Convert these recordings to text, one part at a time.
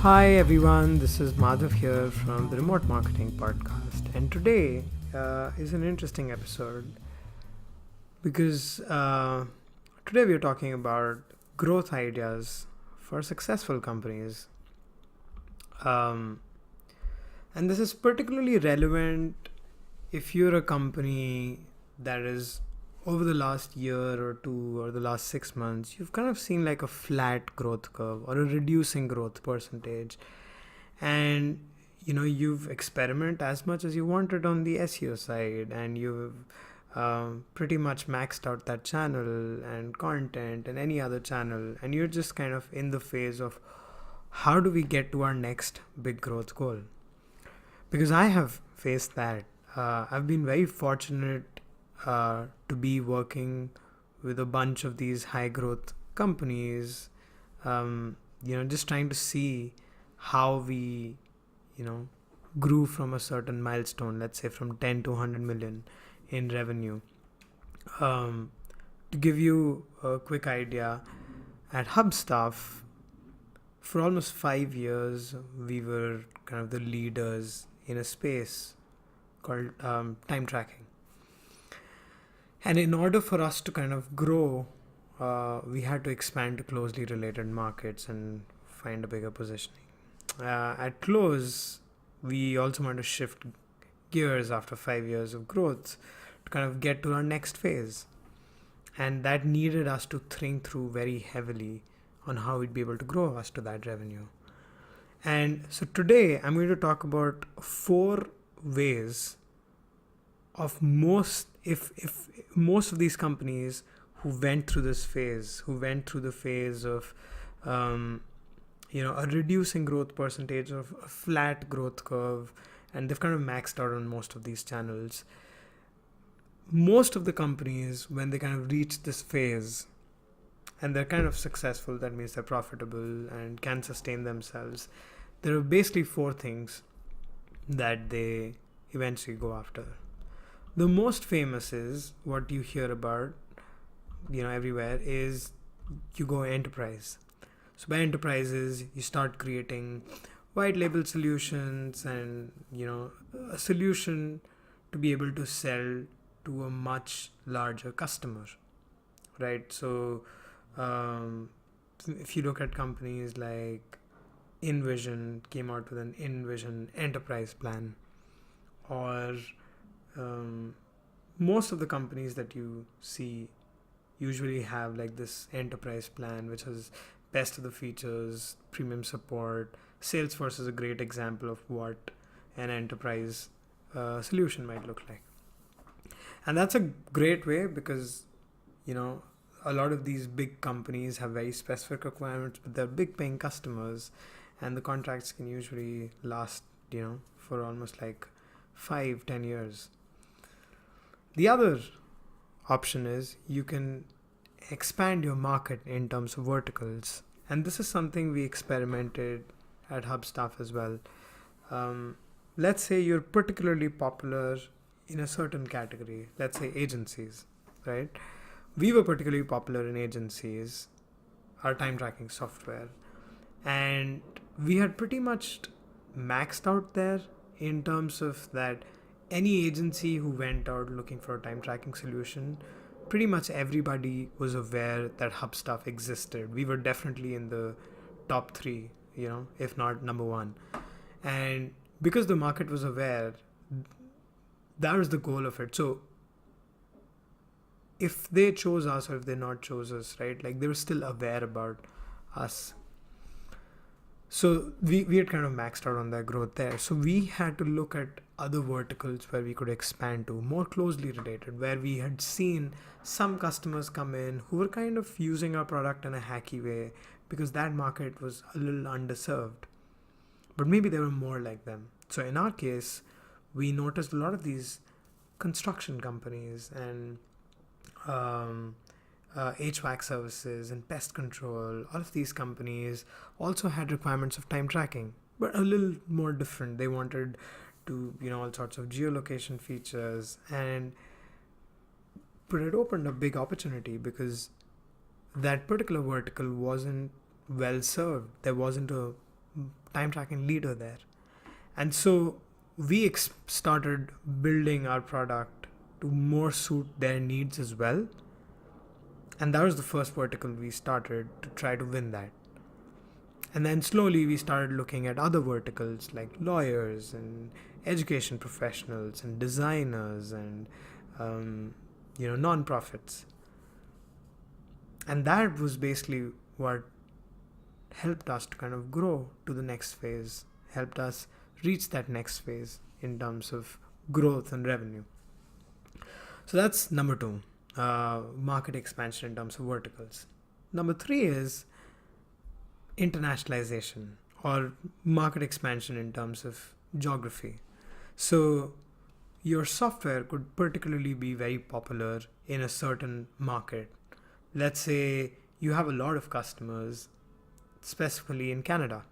Hi everyone, this is Madhav here from the Remote Marketing Podcast, and today is an interesting episode because today we are talking about growth ideas for successful companies. Um, and this is particularly relevant if you're a company that is over the last year or two or the last 6 months, you've kind of seen like a flat growth curve or a reducing growth percentage, and you've experimented as much as you wanted on the SEO side, and you've pretty much maxed out that channel and content and any other channel, and you're just kind of in the phase of how do we get to our next big growth goal. Because I have faced that. I've been very fortunate to be working with a bunch of these high growth companies, just trying to see how we, you know, grew from a certain milestone, let's say from 10 to 100 million in revenue. Um, to give you a quick idea, at Hubstaff, for almost 5 years, we were kind of the leaders in a space called time tracking. And in order for us to kind of grow, we had to expand to closely related markets and find a bigger positioning. At close, we also want to shift gears after 5 years of growth to kind of get to our next phase. And that needed us to think through very heavily on how we'd be able to grow us to that revenue. And so today I'm going to talk about 4 ways of if most of these companies who went through this phase, who went through the phase of a reducing growth percentage, of a flat growth curve, and they've kind of maxed out on most of these channels. Most of the companies, when they kind of reach this phase and they're kind of successful, that means they're profitable and can sustain themselves, there are basically 4 things that they eventually go after. The most famous is what you hear about, everywhere, is you go enterprise. So by enterprises, you start creating white label solutions and, a solution to be able to sell to a much larger customer, right? So if you look at companies like InVision, came out with an InVision enterprise plan, or most of the companies that you see usually have like this enterprise plan, which has best of the features, premium support. Salesforce is a great example of what an enterprise solution might look like. And that's a great way because, a lot of these big companies have very specific requirements, but they're big paying customers, and the contracts can usually last, for almost like 5-10 years. The other option is you can expand your market in terms of verticals, and this is something we experimented at Hubstaff as well. Let's say you're particularly popular in a certain category, let's say agencies, right? We were particularly popular in agencies, our time tracking software, and we had pretty much maxed out there in terms of that any agency who went out looking for a time tracking solution, pretty much everybody was aware that Hubstaff existed. We were definitely in the top 3, if not number 1. And because the market was aware, that was the goal of it. So if they chose us or if they not chose us, right, like they were still aware about us. So we had kind of maxed out on that growth there. So we had to look at other verticals where we could expand to, more closely related, where we had seen some customers come in who were kind of using our product in a hacky way because that market was a little underserved. But maybe there were more like them. So in our case, we noticed a lot of these construction companies and HVAC services and pest control. All of these companies also had requirements of time tracking, but a little more different. They wanted to, all sorts of geolocation features, but it opened a big opportunity because that particular vertical wasn't well served. There wasn't a time tracking leader there. And so we started building our product to more suit their needs as well. And that was the first vertical we started to try to win that. And then slowly we started looking at other verticals like lawyers and education professionals and designers and nonprofits. And that was basically what helped us to kind of grow to the next phase, helped us reach that next phase in terms of growth and revenue. So that's number 2, market expansion in terms of verticals. Number 3 is internationalization or market expansion in terms of geography. So your software could particularly be very popular in a certain market. Let's say you have a lot of customers, specifically in Canada,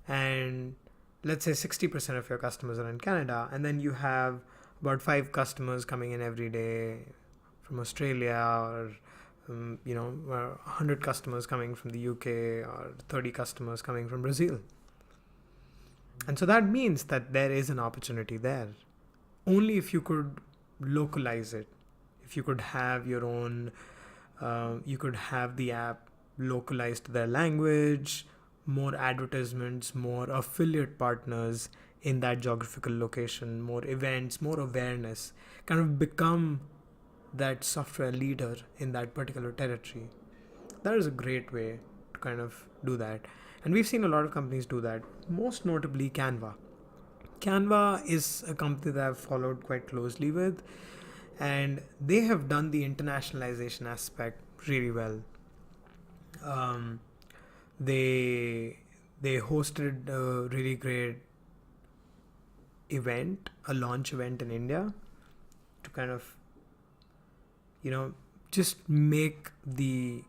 and let's say 60% of your customers are in Canada, and then you have about 5 customers coming in every day from Australia, or 100 customers coming from the UK, or 30 customers coming from Brazil. And so that means that there is an opportunity there. Only if you could localize it, if you could have your own, you could have the app localized to their language, more advertisements, more affiliate partners in that geographical location, more events, more awareness, kind of become that software leader in that particular territory. That is a great way to kind of do that. And we've seen a lot of companies do that, most notably Canva. Canva is a company that I've followed quite closely with, and they have done the internationalization aspect really well. They hosted a really great event, a launch event in India, to kind of just make the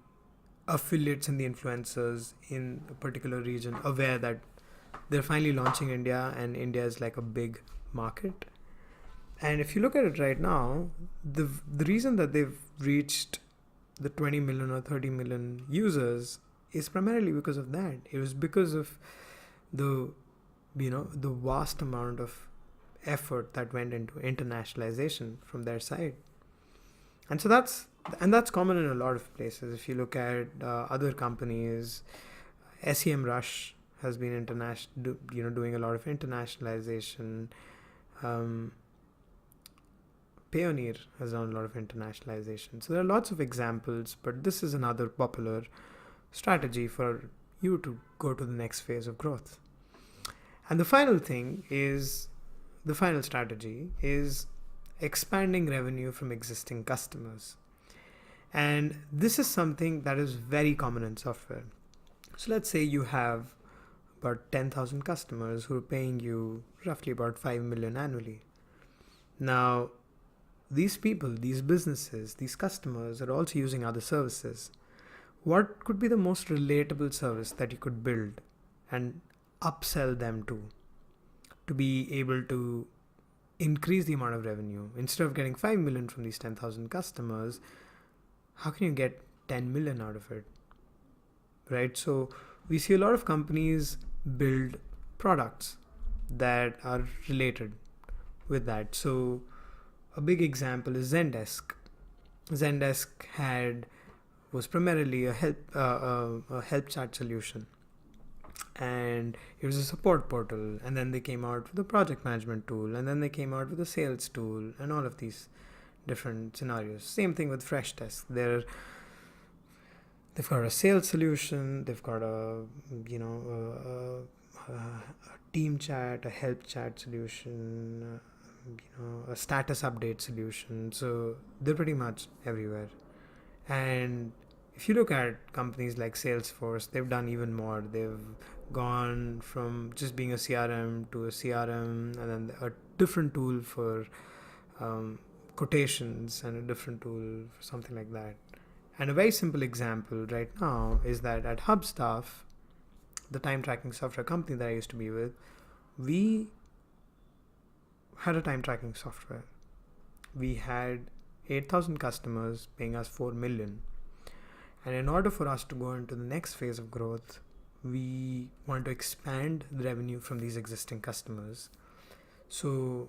affiliates and the influencers in a particular region aware that they're finally launching India, and India is like a big market. And if you look at it right now, the reason that they've reached the 20 million or 30 million users is primarily because of that. It was because of the vast amount of effort that went into internationalization from their side. And so that's common in a lot of places. If you look at other companies, SEMrush has been doing a lot of internationalization. Payoneer has done a lot of internationalization. So there are lots of examples, but this is another popular strategy for you to go to the next phase of growth. And the final strategy is expanding revenue from existing customers. And this is something that is very common in software. So let's say you have about 10,000 customers who are paying you roughly about 5 million annually. Now, these people, these businesses, these customers are also using other services. What could be the most relatable service that you could build and upsell them to be able to increase the amount of revenue? Instead of getting 5 million from these 10,000 customers, how can you get 10 million out of it? Right? So we see a lot of companies build products that are related with that. So a big example is Zendesk. Zendesk was primarily a help chat solution, and it was a support portal, and then they came out with a project management tool, and then they came out with a sales tool, and all of these different scenarios. Same thing with Freshdesk. They've got a sales solution, they've got a team chat, a help chat solution, a status update solution. So they're pretty much everywhere. And if you look at companies like Salesforce, they've done even more. They've gone from just being a CRM to a CRM, and then a different tool for quotations, and a different tool for something like that. And a very simple example right now is that at HubStuff, the time tracking software company that I used to be with, we had a time tracking software. We had 8,000 customers paying us 4 million. And in order for us to go into the next phase of growth, we want to expand the revenue from these existing customers. So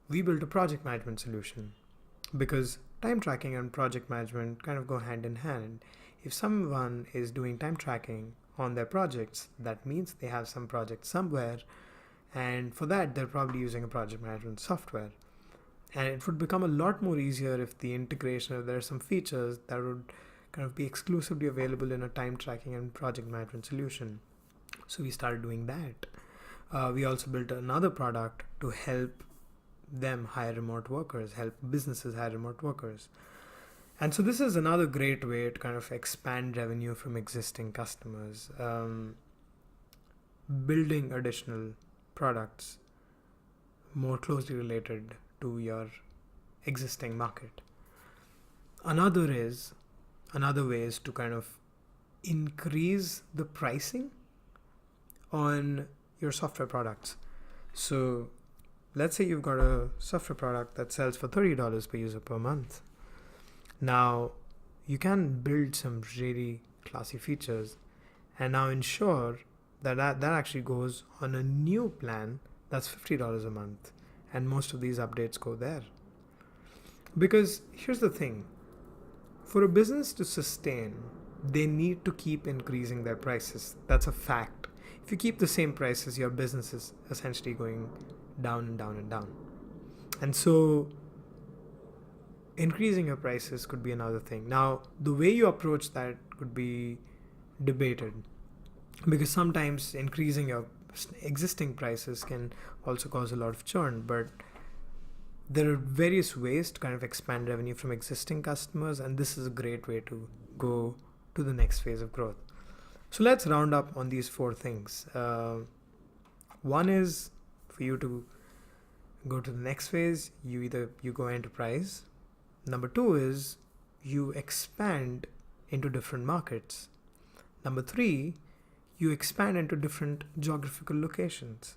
we built a project management solution, because time tracking and project management kind of go hand in hand. If someone is doing time tracking on their projects, that means they have some project somewhere, and for that they're probably using a project management software. And it would become a lot more easier if the integration, if there are some features that would kind of be exclusively available in a time tracking and project management solution. So we started doing that. We also built another product to help them hire remote workers, help businesses hire remote workers. And so this is another great way to kind of expand revenue from existing customers, building additional products more closely related to your existing market. Another way is to kind of increase the pricing on your software products. So let's say you've got a software product that sells for $30 per user per month. Now you can build some really classy features and now ensure that actually goes on a new plan that's $50 a month, and most of these updates go there. Because here's the thing, for a business to sustain, they need to keep increasing their prices. That's a fact. If you keep the same prices, your business is essentially going down and down and down. And so increasing your prices could be another thing. Now, the way you approach that could be debated, because sometimes increasing your existing prices can also cause a lot of churn, but there are various ways to kind of expand revenue from existing customers, and this is a great way to go to the next phase of growth. So let's round up on these 4 things. One is for you to go to the next phase, you go enterprise. Number 2 is you expand into different markets. Number 3, you expand into different geographical locations.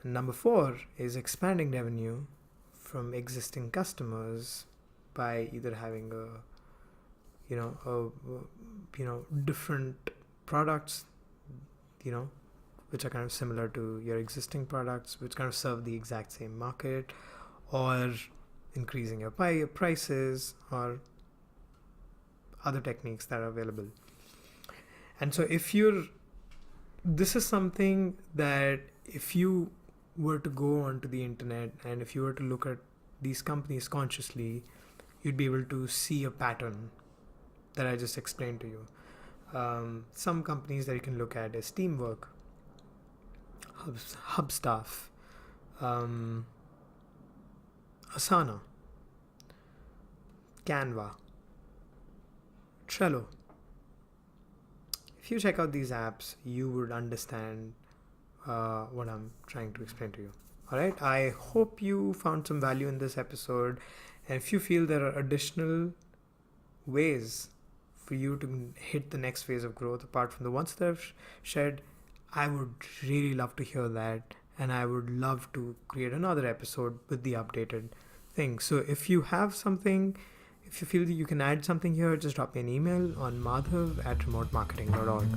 And number 4 is expanding revenue from existing customers by either having different products, which are kind of similar to your existing products, which kind of serve the exact same market, or increasing your prices, or other techniques that are available. And so this is something that if you were to go onto the internet and if you were to look at these companies consciously, you'd be able to see a pattern that I just explained to you. Some companies that you can look at is Teamwork, Hubstaff, Asana, Canva, Trello. If you check out these apps, you would understand what I'm trying to explain to you. Alright, I hope you found some value in this episode, and if you feel there are additional ways for you to hit the next phase of growth apart from the ones that I've shared, I would really love to hear that, and I would love to create another episode with the updated thing. So if you have something, if you feel that you can add something here, just drop me an email on madhav@remotemarketing.org.